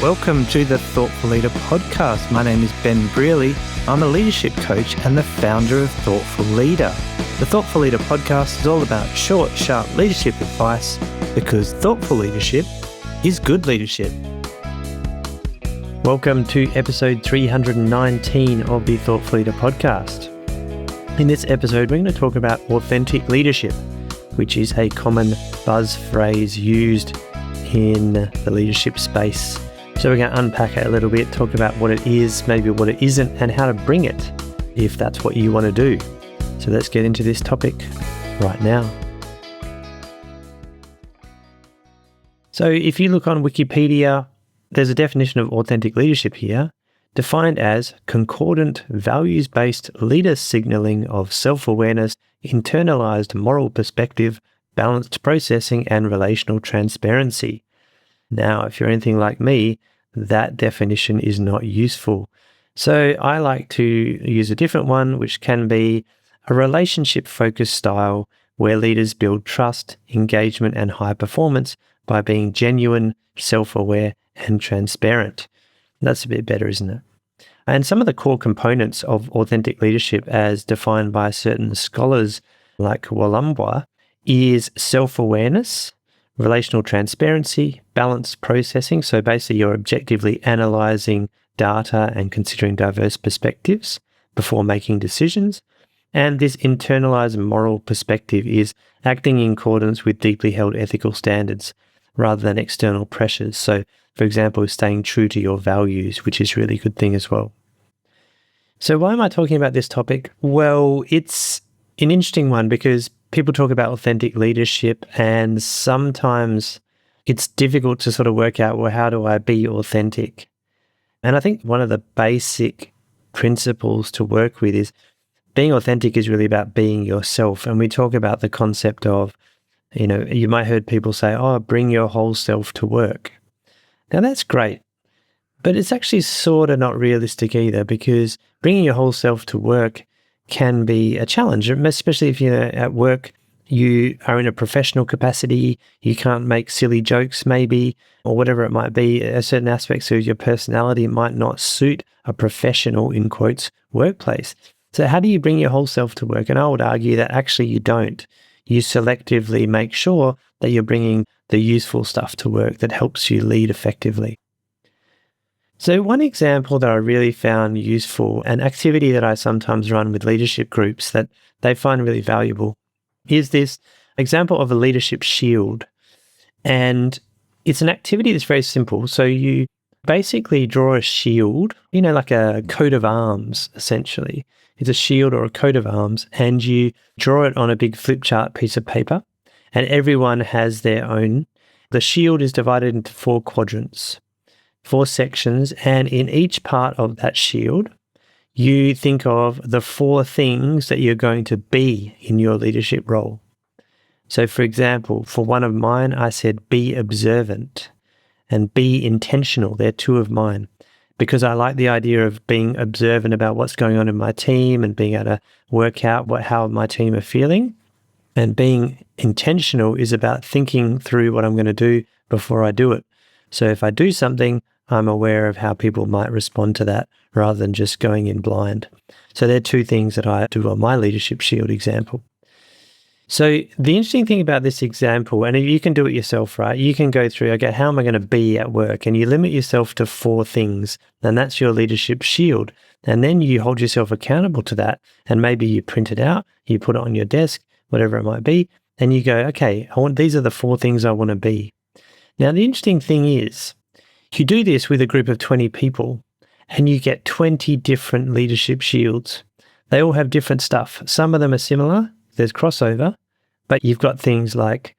Welcome to the Thoughtful Leader podcast. My name is Ben Brearley. I'm a leadership coach and the founder of Thoughtful Leader. The Thoughtful Leader podcast is all about short, sharp leadership advice because thoughtful leadership is good leadership. Welcome to episode 319 of the Thoughtful Leader podcast. In this episode, we're going to talk about authentic leadership, which is a common buzz phrase used in the leadership space. So we're going to unpack it a little bit, talk about what it is, maybe what it isn't, and how to bring it if that's what you want to do. So let's get into this topic right now. So if you look on Wikipedia, there's a definition of authentic leadership here, defined as concordant, values-based leader signaling of self-awareness, internalized moral perspective, balanced processing, and relational transparency. Now, if you're anything like me, that definition is not useful. So I like to use a different one, which can be a relationship-focused style where leaders build trust, engagement, and high performance by being genuine, self-aware, and transparent. That's a bit better, isn't it? And some of the core components of authentic leadership as defined by certain scholars like Wallumbwa is self-awareness, relational transparency, balanced processing. So basically you're objectively analyzing data and considering diverse perspectives before making decisions. And this internalized moral perspective is acting in accordance with deeply held ethical standards rather than external pressures. So for example, staying true to your values, which is a really good thing as well. So why am I talking about this topic? Well, it's an interesting one because people talk about authentic leadership and sometimes it's difficult to sort of work out, well, how do I be authentic? And I think one of the basic principles to work with is being authentic is really about being yourself. And we talk about the concept of, you might heard people say, bring your whole self to work. Now that's great, but it's actually sort of not realistic either because bringing your whole self to work can be a challenge, especially if you're at work, you are in a professional capacity, you can't make silly jokes maybe, or whatever it might be. Certain aspects of your personality might not suit a professional, in quotes, workplace. So how do you bring your whole self to work? And I would argue that actually you don't. You selectively make sure that you're bringing the useful stuff to work that helps you lead effectively. So one example that I really found useful, an activity that I sometimes run with leadership groups that they find really valuable, is this example of a leadership shield. And it's an activity that's very simple. So you basically draw a shield, like a coat of arms, essentially. It's a shield or a coat of arms, and you draw it on a big flip chart piece of paper, and everyone has their own. The shield is divided into 4 quadrants. 4 sections, and in each part of that shield, you think of the 4 things that you're going to be in your leadership role. So for example, for one of mine, I said be observant and be intentional. They're 2 of mine because I like the idea of being observant about what's going on in my team and being able to work out how my team are feeling. And being intentional is about thinking through what I'm going to do before I do it. So if I do something, I'm aware of how people might respond to that rather than just going in blind. So they're 2 things that I do on my leadership shield example. So the interesting thing about this example, and you can do it yourself, right? You can go through, okay, how am I going to be at work? And you limit yourself to 4 things, and that's your leadership shield. And then you hold yourself accountable to that. And maybe you print it out, you put it on your desk, whatever it might be, and you go, okay, these are the 4 things I want to be. Now, the interesting thing is, you do this with a group of 20 people and you get 20 different leadership shields. They all have different stuff. Some of them are similar, there's crossover, but you've got things like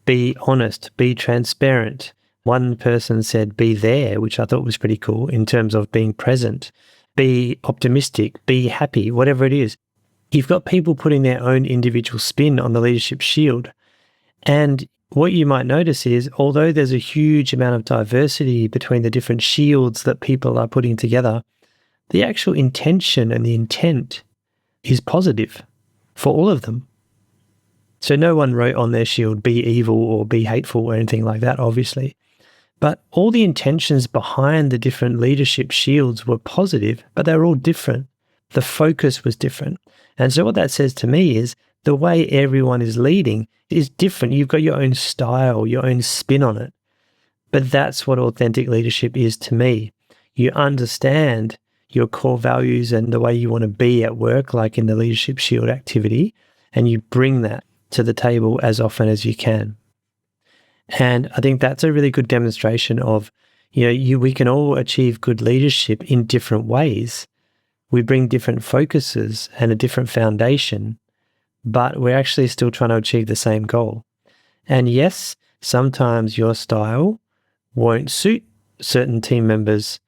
be honest, be transparent. One person said be there, which I thought was pretty cool in terms of being present, be optimistic, be happy, whatever it is. You've got people putting their own individual spin on the leadership shield. And what you might notice is, although there's a huge amount of diversity between the different shields that people are putting together, the actual intention and the intent is positive for all of them. So no one wrote on their shield, be evil or be hateful or anything like that, obviously. But all the intentions behind the different leadership shields were positive, but they were all different. The focus was different. And so what that says to me is the way everyone is leading is different. You've got your own style, your own spin on it. But that's what authentic leadership is to me. You understand your core values and the way you want to be at work, like in the Leadership Shield activity, and you bring that to the table as often as you can. And I think that's a really good demonstration of, we can all achieve good leadership in different ways. We bring different focuses and a different foundation, but we're actually still trying to achieve the same goal. And yes, sometimes your style won't suit certain team members.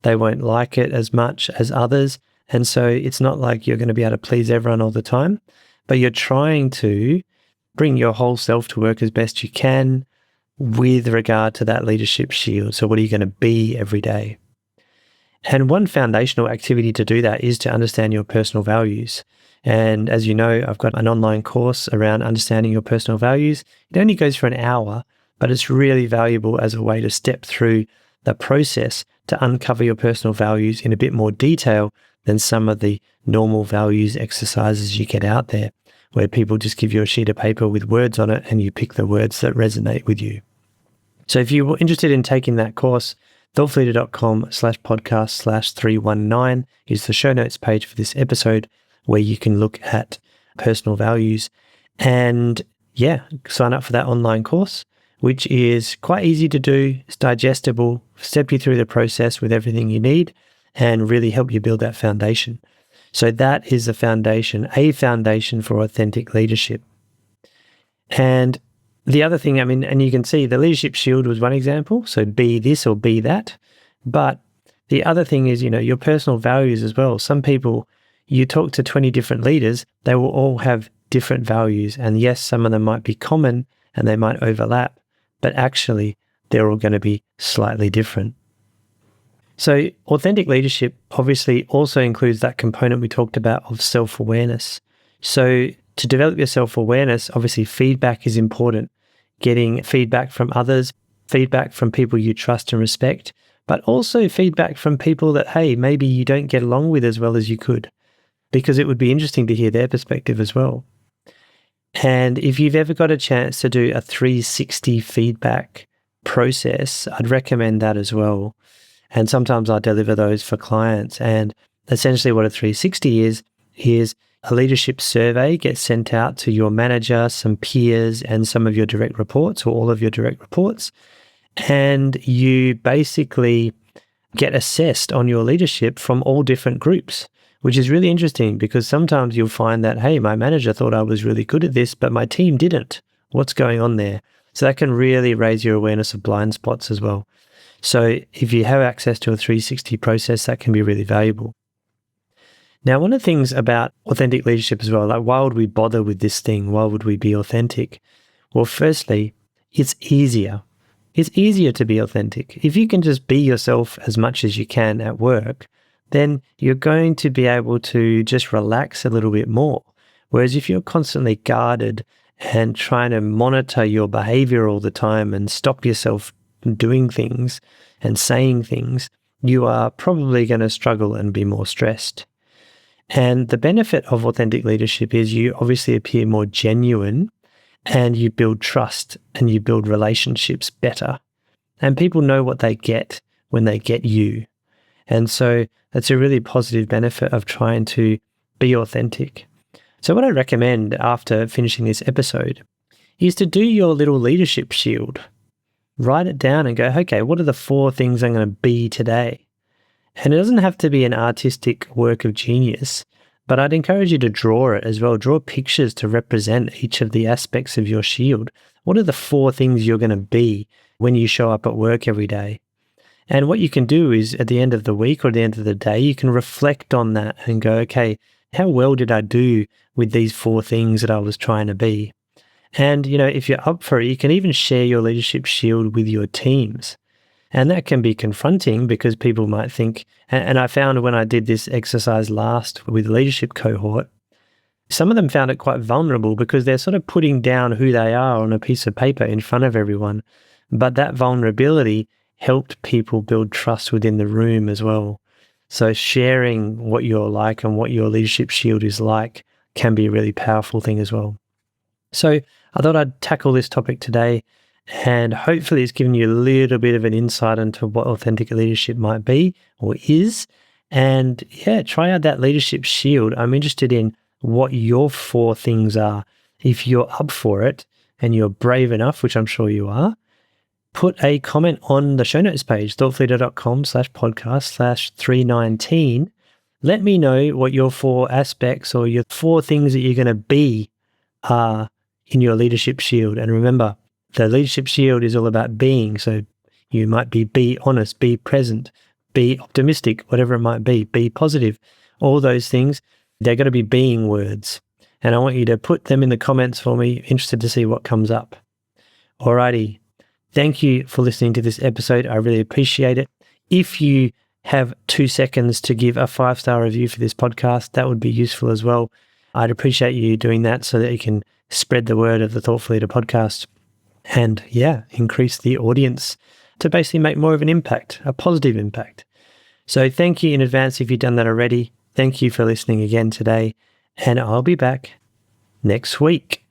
They won't like it as much as others. And so it's not like you're going to be able to please everyone all the time, but you're trying to bring your whole self to work as best you can with regard to that leadership shield. So what are you going to be every day? And one foundational activity to do that is to understand your personal values. And as you know, I've got an online course around understanding your personal values. It only goes for an hour, but it's really valuable as a way to step through the process to uncover your personal values in a bit more detail than some of the normal values exercises you get out there, where people just give you a sheet of paper with words on it and you pick the words that resonate with you. So if you're interested in taking that course, thoughtleader.com/podcast/319 is the show notes page for this episode, where you can look at personal values and sign up for that online course, which is quite easy to do. It's digestible, step you through the process with everything you need and really help you build that foundation. So that is a foundation for authentic leadership. And the other thing, and you can see the Leadership Shield was one example, so be this or be that. But the other thing is, your personal values as well. Some people, you talk to 20 different leaders, they will all have different values. And yes, some of them might be common and they might overlap, but actually they're all going to be slightly different. So authentic leadership obviously also includes that component we talked about of self-awareness. So to develop your self-awareness, obviously feedback is important. Getting feedback from others, feedback from people you trust and respect, but also feedback from people that, hey, maybe you don't get along with as well as you could, because it would be interesting to hear their perspective as well. And if you've ever got a chance to do a 360 feedback process, I'd recommend that as well. And sometimes I deliver those for clients. And essentially what a 360 is a leadership survey gets sent out to your manager, some peers, and some of your direct reports, or all of your direct reports. And you basically get assessed on your leadership from all different groups, which is really interesting because sometimes you'll find that, hey, my manager thought I was really good at this, but my team didn't. What's going on there? So that can really raise your awareness of blind spots as well. So if you have access to a 360 process, that can be really valuable. Now, one of the things about authentic leadership as well, like why would we bother with this thing? Why would we be authentic? Well, firstly, it's easier. It's easier to be authentic. If you can just be yourself as much as you can at work, then you're going to be able to just relax a little bit more. Whereas if you're constantly guarded and trying to monitor your behavior all the time and stop yourself from doing things and saying things, you are probably going to struggle and be more stressed. And the benefit of authentic leadership is you obviously appear more genuine and you build trust and you build relationships better. And people know what they get when they get you. And so that's a really positive benefit of trying to be authentic. So what I recommend after finishing this episode is to do your little leadership shield. Write it down and go, okay, what are the 4 things I'm going to be today? And it doesn't have to be an artistic work of genius, but I'd encourage you to draw it as well. Draw pictures to represent each of the aspects of your shield. What are the 4 things you're going to be when you show up at work every day? And what you can do is at the end of the week or at the end of the day, you can reflect on that and go, okay, how well did I do with these 4 things that I was trying to be? And, if you're up for it, you can even share your leadership shield with your teams. And that can be confronting because people might think, and I found when I did this exercise last with the leadership cohort, some of them found it quite vulnerable because they're sort of putting down who they are on a piece of paper in front of everyone. But that vulnerability helped people build trust within the room as well. So sharing what you're like and what your leadership shield is like can be a really powerful thing as well. So I thought I'd tackle this topic today, and hopefully it's given you a little bit of an insight into what authentic leadership might be or is. And yeah, try out that leadership shield. I'm interested in what your 4 things are. If you're up for it and you're brave enough, which I'm sure you are, put a comment on the show notes page, thoughtfulleader.com/podcast/319. Let me know what your 4 aspects or your 4 things that you're going to be are in your leadership shield. And remember, the leadership shield is all about being. So you might be honest, be present, be optimistic, whatever it might be positive. All those things, they're going to be being words. And I want you to put them in the comments for me. Interested to see what comes up. Alrighty. Thank you for listening to this episode. I really appreciate it. If you have 2 seconds to give a 5-star review for this podcast, that would be useful as well. I'd appreciate you doing that so that you can spread the word of the Thoughtful Leader podcast and, increase the audience to basically make more of an impact, a positive impact. So thank you in advance if you've done that already. Thank you for listening again today, and I'll be back next week.